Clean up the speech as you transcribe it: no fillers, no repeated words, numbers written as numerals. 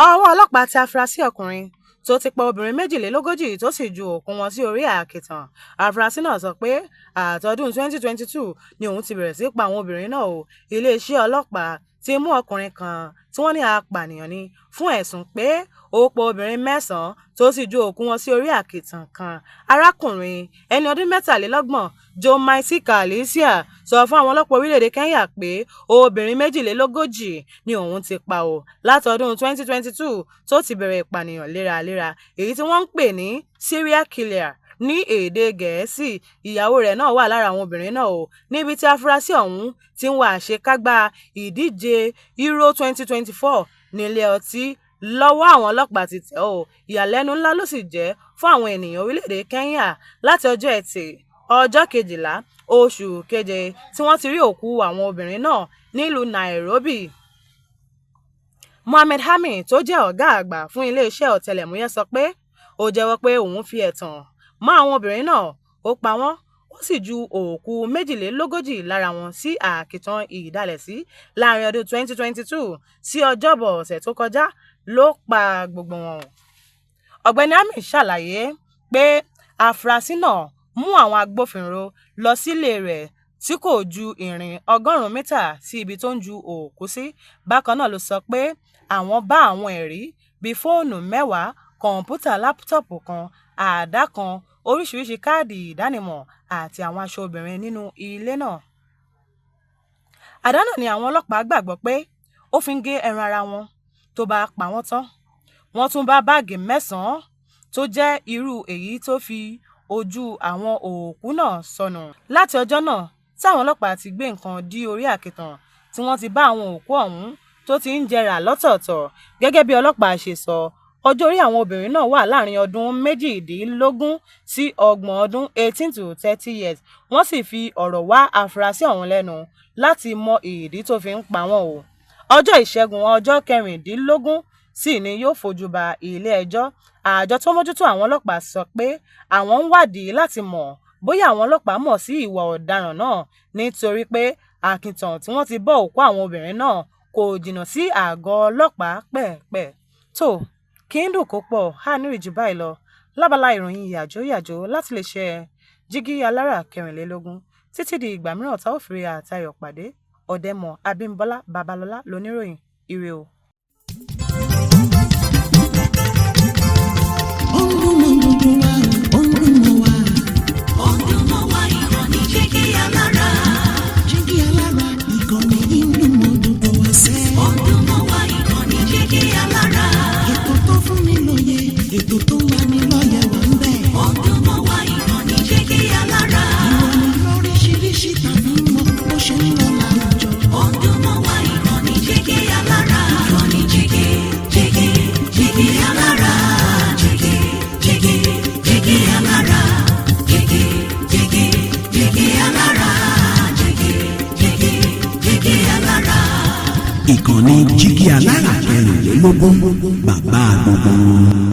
Ọwọ́ ọlọ́pàá tẹ afurasí ọkùnrin tó ti pa obìnrin 42 tó sì ju òkú wọn sí orí àkìtàn. Afurasí náà sọ pé àtọdún 2022 ni òun ti bẹ̀rẹ̀ sí pa àwọn obìnrin náà o. Iléeṣẹ́ ọlọ́pàá ti mú ọkùnrin kan tí wọ́n ní apànìyàn ni fún ẹ̀sùn pé ó pa obìnrin 9 tó sì ju òkú wọn sí orí àkìtàn kan. Arákùnrin ẹni ọdún 23 Jomaisika Alicia sọ fún àwọn ọlọ́pàá orílẹ̀-èdè Kenya pé obìnrin 42 ni òun ti pa o látọdún 2022 tó ti bẹ̀rẹ̀ ìpànìyàn léraléra, èyí tí wọ́n ń pè ní serial killer ní èdè Gẹ̀ẹ́sì. Ìyàwó rẹ̀ náà wà lára àwọn obìnrin náà o, níbi tí afurasí ọ̀hún ti ń wá àṣekágbá ìdíje Euro 2024 nílé ọtí lọ́wọ́ àwọn ọlọ́pàá ti tẹ̀ ọ́. Ìyàlẹ́nu ńlá ló sì jẹ́ fún àwọn ènìyàn orílẹ̀-èdè Kenya láti ọjọ́ Ẹtì ọjọ́ 12 oṣù keje tí wọ́n ti rí òkú àwọn obìnrin náà nílùú Nairobi. Mohammed Hamid tó jẹ́ ọ̀gá àgbà fún iléeṣẹ́ ọ̀tẹlẹ̀múyẹ́ sọ pé ó jẹ́wọ́ pé òun fi ẹ̀tàn mọ́ àwọn obìnrin náà, ó pa wọ́n, ó sì ju òkú 42 lára wọn sí àkìtàn ìdálẹ̀sí láàrin ọdún 2022 sí Ọjọ́bọ̀ ọ̀sẹ̀ tó kọjá ló pa gbogbo wọn. Ọ̀gbẹ́ni Hamid ṣàlàyé pé afurasí náà mú àwọn agbófinró lọ sílé rẹ̀ tí kò ju ìrìn 100 mítà sí ibi tó ń ju òkú sí. Bákan náà ló sọ pé àwọn bá àwọn ẹ̀rí bíi fóònù 10, kọ̀ǹpútà lápútọ̀pù kan, àdá kan, oríṣiríṣi káàdì ìdánimọ̀ àti àwọn aṣọ obìnrin nínú ilé náà. Àdá náà ni àwọn ọlọ́pàá gbàgbọ́ pé ó fi ń gé ẹran ara wọn tó bá pa wọ́n tán. Wọ́n tún bá báàgì 9 tó jẹ́ irú èyí tó fi ojú àwọn òkú náà sọnù. Láti ọjọ́ náà tí àwọn ọlọ́pàá ti gbé nǹkan dí orí àkìtàn tí wọ́n ti bá àwọn òkú ọ̀hún tó ti ń jẹrà lọ́tọ̀ọ̀tọ̀. Gẹ́gẹ́ bí ọlọ́pàá ṣe sọ, ọjọ́ orí àwọn obìnrin náà wà láàrin ọdún 18 sí 30 ọdún 18 to 30 years. Wọ́n sì fi ọ̀rọ̀ wá afurasí ọ̀hún lẹ́nu láti mọ ìdí tó fi ń pa wọ́n o. Ọjọ́ Ìṣẹ́gun ọjọ́ 16 sì ni yóò fojú ba ilé ẹjọ́. Àjọ tó mójútó àwọn ọlọ́pàá sọ pé àwọn ń wádìí láti mọ̀ bóyá àwọn ọlọ́pàá mọ̀ sí ìwà ọ̀daràn náà nítorí pé àkìtàn tí wọ́n ti bọ́ òkú àwọn obìnrin náà kò jìnnà sí àgọ́ ọlọ́pàá pẹ́ẹ́pẹ́. Tó kí ń dùn kó pọ̀ á nírì jù báyìí lọ lábala ìròyìn yàjóyàjó láti lè ṣe Jígí Alára 24. Títí di ìgbà mìíràn tá ò fi àtayọ̀ pàdé. Ọ̀dẹ́mọ̀ Abímbọ́lá Babalọ́lá lóníròyìn. Ire o. Ìkànnì Jígí Alára 24, bàbá gbogbo.